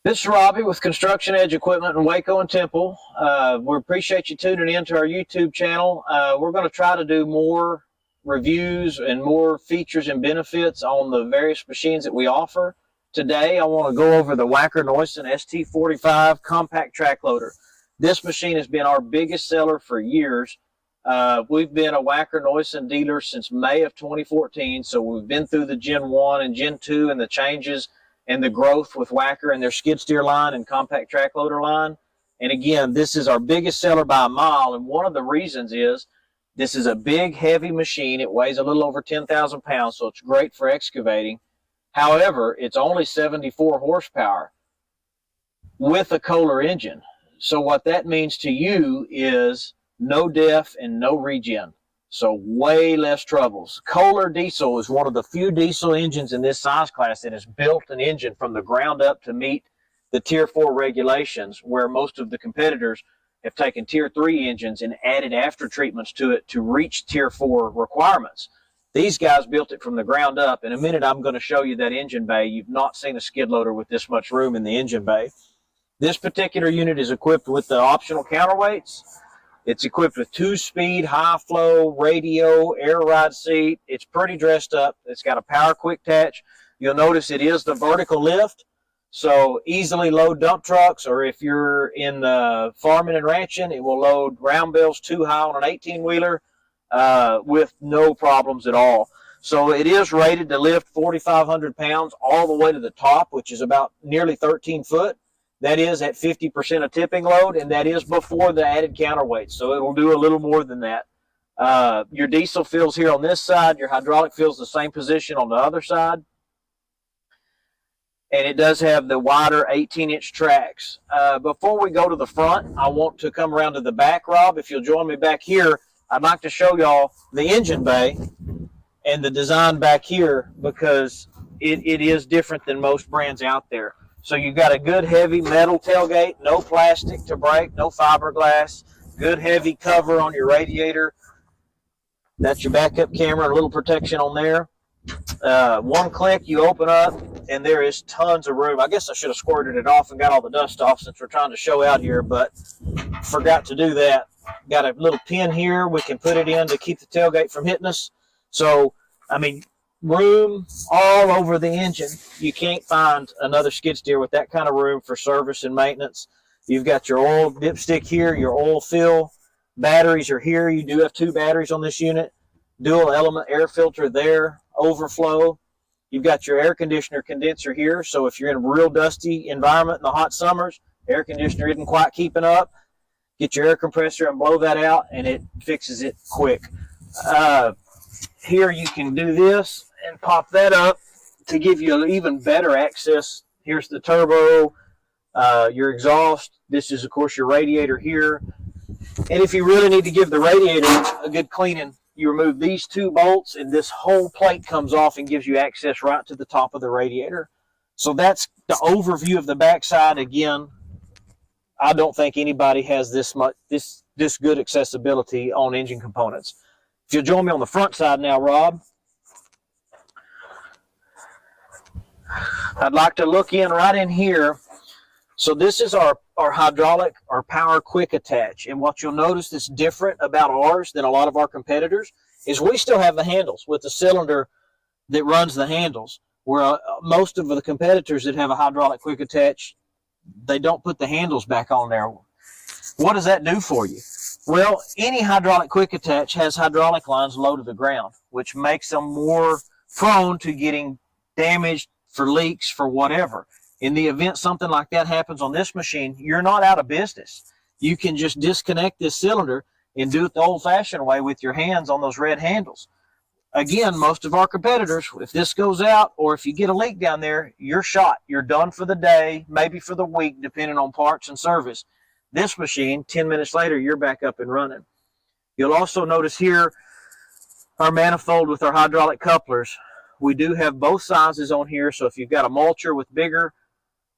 This is Robbie with Construction Edge Equipment in Waco and Temple. We appreciate you tuning in to our YouTube channel. We're going to try to do more reviews and more features and benefits on the various machines that we offer. Today, I want to go over the Wacker Neuson ST45 Compact Track Loader. This machine has been our biggest seller for years. We've been a Wacker Neuson dealer since May of 2014, so we've been through the Gen 1 and Gen 2 and the changes and the growth with Wacker and their skid steer line and compact track loader line. And again, this is our biggest seller by a mile, and one of the reasons is this is a big, heavy machine. It weighs a little over 10,000 pounds, so it's great for excavating. However, it's only 74 horsepower with a Kohler engine. So what that means to you is no Def and no Regen. So way less troubles. Kohler diesel is one of the few diesel engines in this size class that has built an engine from the ground up to meet the Tier 4 regulations, where most of the competitors have taken Tier 3 engines and added after treatments to it to reach Tier 4 requirements. These guys built it from the ground up. In a minute, I'm going to show you that engine bay. You've not seen a skid loader with this much room in the engine bay. This particular unit is equipped with the optional counterweights. It's equipped with 2-speed, high-flow, radio, air ride seat. It's pretty dressed up. It's got a power quick attach. You'll notice it is the vertical lift, so easily load dump trucks, or if you're in farming and ranching, it will load round bales too high on an 18-wheeler with no problems at all. So it is rated to lift 4,500 pounds all the way to the top, which is about nearly 13 foot. That is at 50% of tipping load, and that is before the added counterweight. So it will do a little more than that. Your diesel fills here on this side. Your hydraulic fills the same position on the other side. And it does have the wider 18-inch tracks. Before we go to the front, I want to come around to the back, Rob. If you'll join me back here, I'd like to show y'all the engine bay and the design back here, because it is different than most brands out there. So you've got a good heavy metal tailgate, no plastic to break, no fiberglass, good heavy cover on your radiator. That's your backup camera, a little protection on there. One click, you open up, and there is tons of room. I guess I should have squirted it off and got all the dust off since we're trying to show out here, but forgot to do that. Got a little pin here we can put it in to keep the tailgate from hitting us. So, I mean, room all over the engine. You can't find another skid steer with that kind of room for service and maintenance. You've got your oil dipstick here, your oil fill. Batteries are here. You do have 2 batteries on this unit. Dual element air filter there, overflow. You've got your air conditioner condenser here. So if you're in a real dusty environment in the hot summers, air conditioner isn't quite keeping up, get your air compressor and blow that out, and it fixes it quick. Here you can do this and pop that up to give you even better access. Here's the turbo, your exhaust. This is, of course, your radiator here. And if you really need to give the radiator a good cleaning, you remove these 2 bolts, and this whole plate comes off and gives you access right to the top of the radiator. So that's the overview of the backside. Again, I don't think anybody has this good accessibility on engine components. If you'll join me on the front side now, Rob. I'd like to look in right in here. So this is our hydraulic, our power quick attach. And what you'll notice that's different about ours than a lot of our competitors is we still have the handles with the cylinder that runs the handles, where most of the competitors that have a hydraulic quick attach, they don't put the handles back on there. What does that do for you? Well, any hydraulic quick attach has hydraulic lines low to the ground, which makes them more prone to getting damaged for leaks, for whatever. In the event something like that happens on this machine, you're not out of business. You can just disconnect this cylinder and do it the old-fashioned way with your hands on those red handles. Again, most of our competitors, if this goes out or if you get a leak down there, you're shot. You're done for the day, maybe for the week, depending on parts and service. This machine, 10 minutes later, you're back up and running. You'll also notice here our manifold with our hydraulic couplers. We do have both sizes on here, so if you've got a mulcher with bigger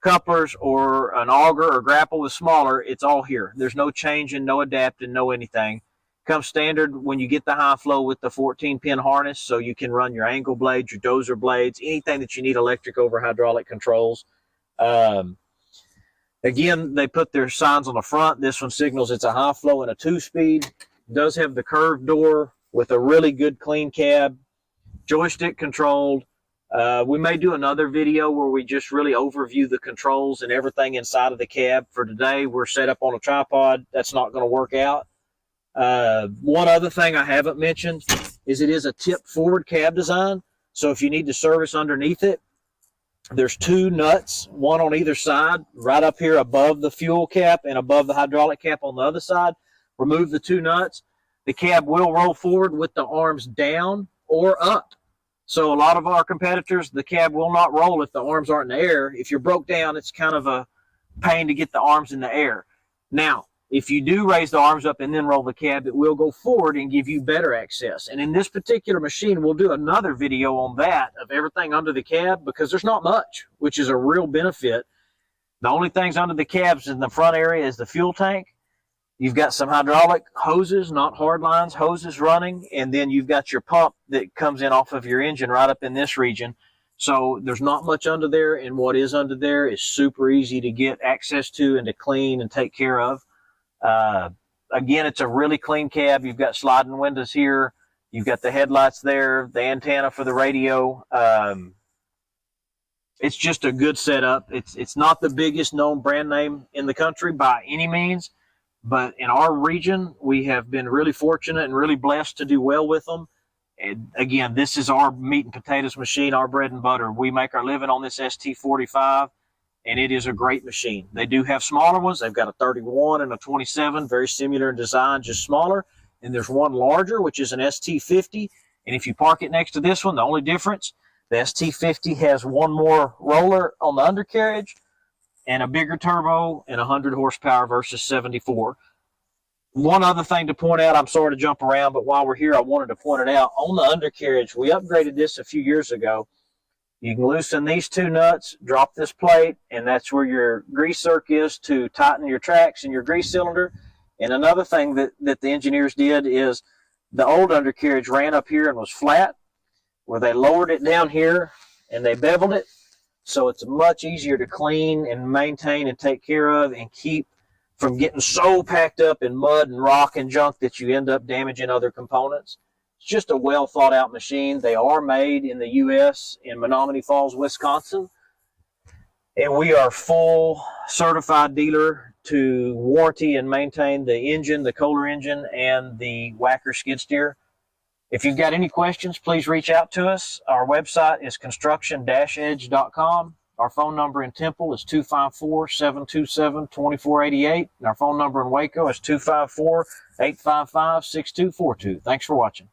couplers or an auger or grapple with smaller, it's all here. There's no changing, no adapting, no anything. Comes standard when you get the high flow with the 14-pin harness, so you can run your angle blades, your dozer blades, anything that you need electric over hydraulic controls. Again, they put their signs on the front. This one signals it's a high flow and a 2-speed. Does have the curved door with a really good clean cab, joystick controlled. We may do another video where we just really overview the controls and everything inside of the cab. For today, we're set up on a tripod. That's not going to work out. One other thing I haven't mentioned is it is a tip forward cab design. So if you need to service underneath it, there's 2 nuts, one on either side, right up here above the fuel cap and above the hydraulic cap on the other side. Remove the 2 nuts. The cab will roll forward with the arms down or up. So a lot of our competitors, the cab will not roll if the arms aren't in the air. If you're broke down, it's kind of a pain to get the arms in the air. Now, if you do raise the arms up and then roll the cab, it will go forward and give you better access. And in this particular machine, we'll do another video on that, of everything under the cab, because there's not much, which is a real benefit. The only things under the cabs in the front area is the fuel tank. You've got some hydraulic hoses, not hard lines, hoses running, and then you've got your pump that comes in off of your engine right up in this region. So there's not much under there, and what is under there is super easy to get access to and to clean and take care of. Again, it's a really clean cab. You've got sliding windows here. You've got the headlights there, the antenna for the radio. It's just a good setup. It's not the biggest known brand name in the country by any means, but in our region, we have been really fortunate and really blessed to do well with them. And again, this is our meat and potatoes machine, our bread and butter. We make our living on this ST45. And it is a great machine. They do have smaller ones. They've got a 31 and a 27, very similar in design, just smaller. And there's one larger, which is an ST50. And if you park it next to this one, the only difference, the ST50 has one more roller on the undercarriage and a bigger turbo and 100 horsepower versus 74. One other thing to point out, I'm sorry to jump around, but while we're here, I wanted to point it out. On the undercarriage, we upgraded this a few years ago. You can loosen these 2 nuts, drop this plate, and that's where your grease zerk is to tighten your tracks and your grease cylinder. And another thing that the engineers did is the old undercarriage ran up here and was flat, where they lowered it down here and they beveled it. So it's much easier to clean and maintain and take care of and keep from getting so packed up in mud and rock and junk that you end up damaging other components. It's just a well thought out machine. They are made in the U.S. in Menominee Falls, Wisconsin. And we are full certified dealer to warranty and maintain the engine, the Kohler engine, and the Wacker skid steer. If you've got any questions, please reach out to us. Our website is construction-edge.com. Our phone number in Temple is 254-727-2488. And our phone number in Waco is 254-855-6242. Thanks for watching.